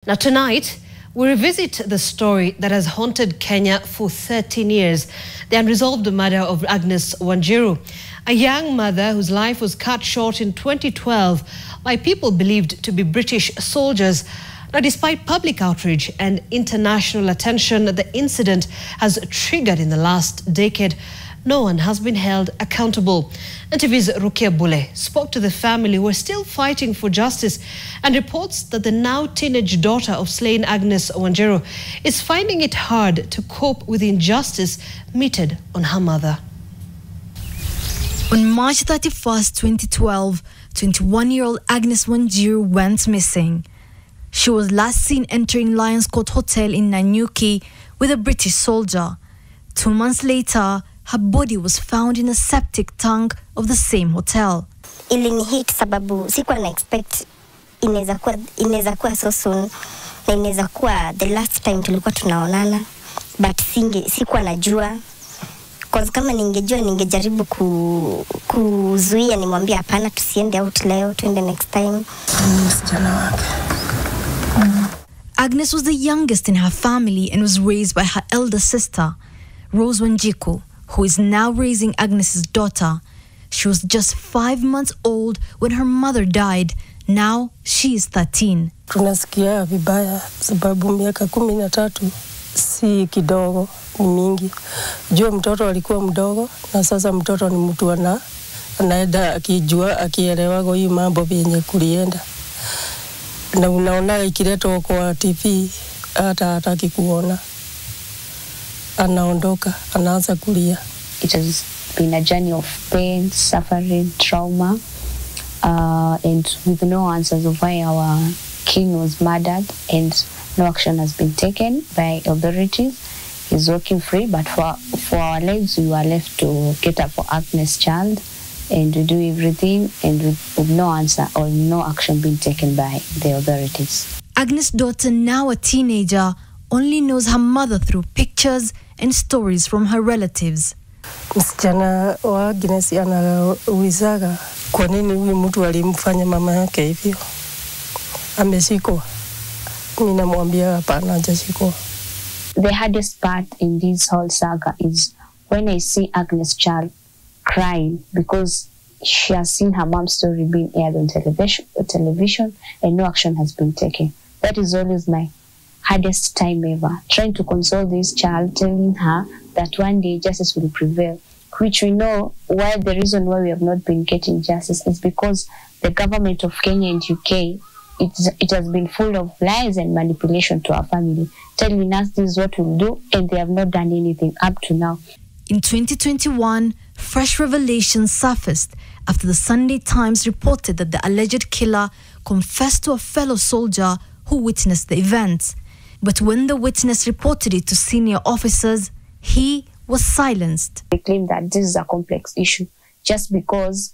Now tonight, we revisit the story that has haunted Kenya for 13 years, the unresolved murder of Agnes Wanjiru, a young mother whose life was cut short in 2012 by people believed to be British soldiers. Now, despite public outrage and international attention the incident has triggered in the last decade, no one has been held accountable. NTV's Rukia Bule spoke to the family who are still fighting for justice and reports that the now teenage daughter of slain Agnes Wanjiru is finding it hard to cope with the injustice meted on her mother. On March 31st, 2012, 21-year-old Agnes Wanjiru went missing. She was last seen entering Lions Court Hotel in Nanyuki with a British soldier. 2 months later, her body was found in a septic tank of the same hotel. Ilinihit sababu sikuwa na expect inaweza kuwa so soon na inaweza kuwa the last time tulikuwa tunaonana, but sikuwa najua, cause kama ningejua ningejaribu kuzuia, nimwambia hapana, tusiende out leo, tuende next time. Agnes was the youngest in her family and was raised by her elder sister, Rose Wanjiru, who is now raising Agnes's daughter. She was just 5 months old when her mother died. Now she is 13. Tunasikia vibaya sababu miaka 13 si kidogo, ni mingi. Jua mtoto alikuwa mdogo na sasa mtoto ni mtu anaenda akijua, akielewa hii mambo yenye kulienda. Na unaona ikiletwa kwa TV hata hataki kuona. Anaondoka, anaanza kulia. It has been a journey of pain, suffering, trauma, and with no answers of why our king was murdered, and no action has been taken by authorities. He's walking free, but for our lives, we were left to cater for Agnes' child and to do everything, and with no answer or no action being taken by the authorities. Agnes' daughter, now a teenager, only knows her mother through pictures and stories from her relatives. Msichana wa Agnes anaulizaga kwa nini huyu mtu alimfanya mama yake hivyo. Ameshikwa. Mimi namwambia hapana, hajashikwa. The hardest part in this whole saga is when I see Agnes' child crying because she has seen her mom's story being aired on television and no action has been taken. That is always my hardest time ever, trying to console this child, telling her that one day justice will prevail, which we know why the reason why we have not been getting justice is because the government of Kenya and UK, it has been full of lies and manipulation to our family, telling us this is what we'll do, and they have not done anything up to now. In 2021, fresh revelations surfaced after the Sunday Times reported that the alleged killer confessed to a fellow soldier who witnessed the events. But when the witness reported it to senior officers, he was silenced. They claim that this is a complex issue just because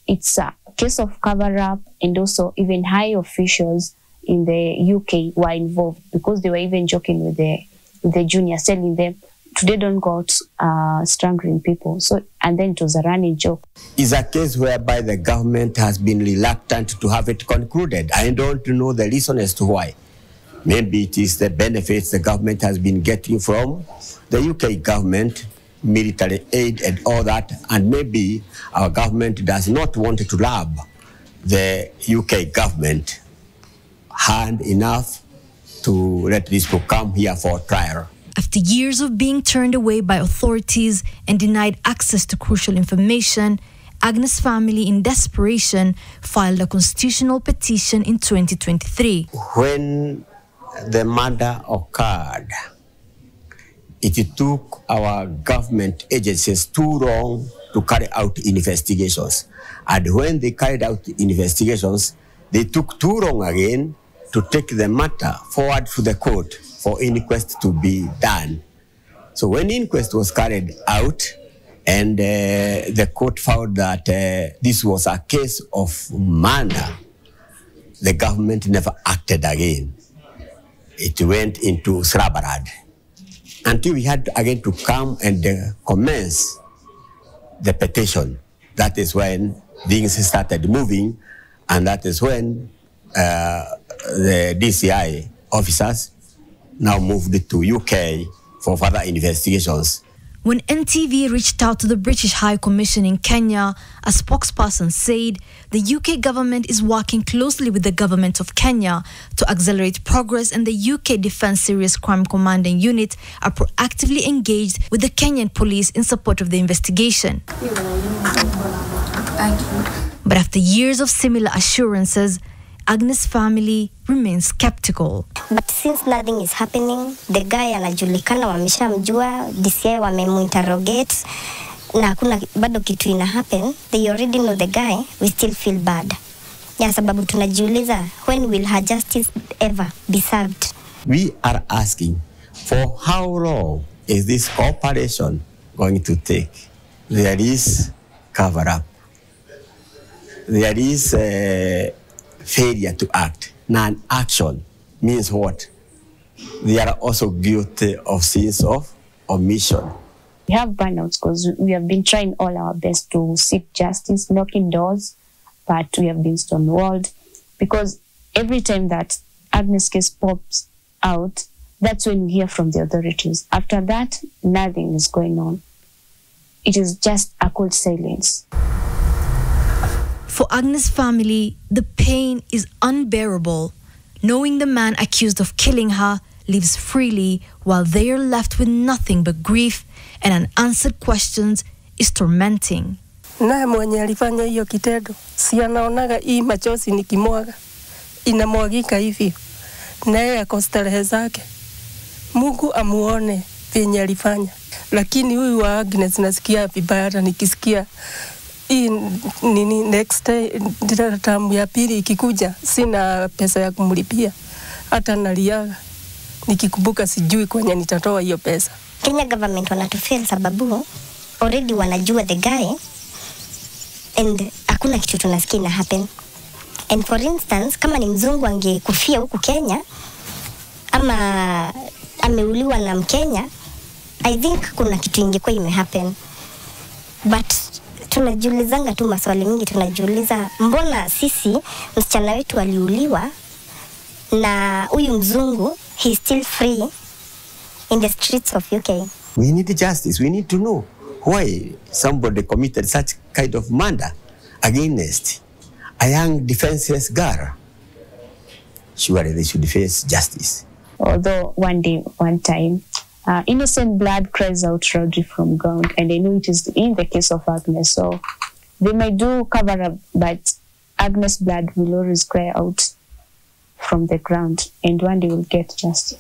it's a case of cover-up, and also even high officials in the UK were involved because they were even joking with the juniors, telling them, today don't go out strangling people. So, and then it was a running joke. It's a case whereby the government has been reluctant to have it concluded. I don't know the reason as to why. Maybe it is the benefits the government has been getting from the UK government, military aid and all that, and maybe our government does not want to rub the UK government hard enough to let these people come here for trial. After years of being turned away by authorities and denied access to crucial information, Agnes' family, in desperation, filed a constitutional petition in 2023. When the murder occurred, it took our government agencies too long to carry out investigations. And when they carried out investigations, they took too long again to take the matter forward to the court for inquest to be done. So when inquest was carried out and the court found that this was a case of murder, the government never acted again. It went into slabberad until we had again to come and commence the petition. That is when things started moving, and that is when the DCI officers now moved to UK for further investigations. When NTV reached out to the British High Commission in Kenya, a spokesperson said the UK government is working closely with the government of Kenya to accelerate progress, and the UK Defence Serious Crime Commanding Unit are proactively engaged with the Kenyan police in support of the investigation. But after years of similar assurances, Agnes' family remains skeptical. But since nothing is happening, the guy anajulikana, wameshamjua, DCI wamemuinterrogate, na hakuna bado kitu ina happen, they already know the guy, we still feel bad. Ya sababu tunajiuliza, when will her justice ever be served? We are asking, for how long is this operation going to take? There is cover-up. There is failure to act. Non-action means what? They are also guilty of sins of omission. We have burnouts because we have been trying all our best to seek justice, knocking doors, but we have been stonewalled because every time that Agnes' case pops out, that's when we hear from the authorities. After that, nothing is going on. It is just a cold silence. For Agnes' family, the pain is unbearable. Knowing the man accused of killing her lives freely while they are left with nothing but grief and unanswered questions is tormenting. Naye mwenye alifanya hiyo kitendo, si anaonaga hii machozi nikimwaga inamwagika hivi, naye ako starehe zake. Mungu amuone venye alifanya. Lakini huyu wa Agnes nasikia vibaya, hata nikisikia hii nini next term ya pili ikikuja, sina pesa ya kumlipia, hata naliaga nikikumbuka, sijui kwenye nitatoa hiyo pesa. Kenya government wanatufeel sababu already wanajua the guy and hakuna kitu tunasikia ina happen. And for instance, kama ni mzungu angekufia huku Kenya ama ameuliwa na Mkenya, I think kuna kitu ingekuwa imehappen. But tunajiulizanga tu maswali mingi, tunajiuliza mbona sisi msichana wetu aliuliwa na huyu mzungu he still free in the streets of UK. We need justice. We need to know why somebody committed such kind of murder against a young defenseless girl. Surely they should face justice. Although one day, one time, innocent blood cries out loudly from ground, and I know it is in the case of Agnes. So they might do cover up, but Agnes' blood will always cry out from the ground, and one day we'll get justice.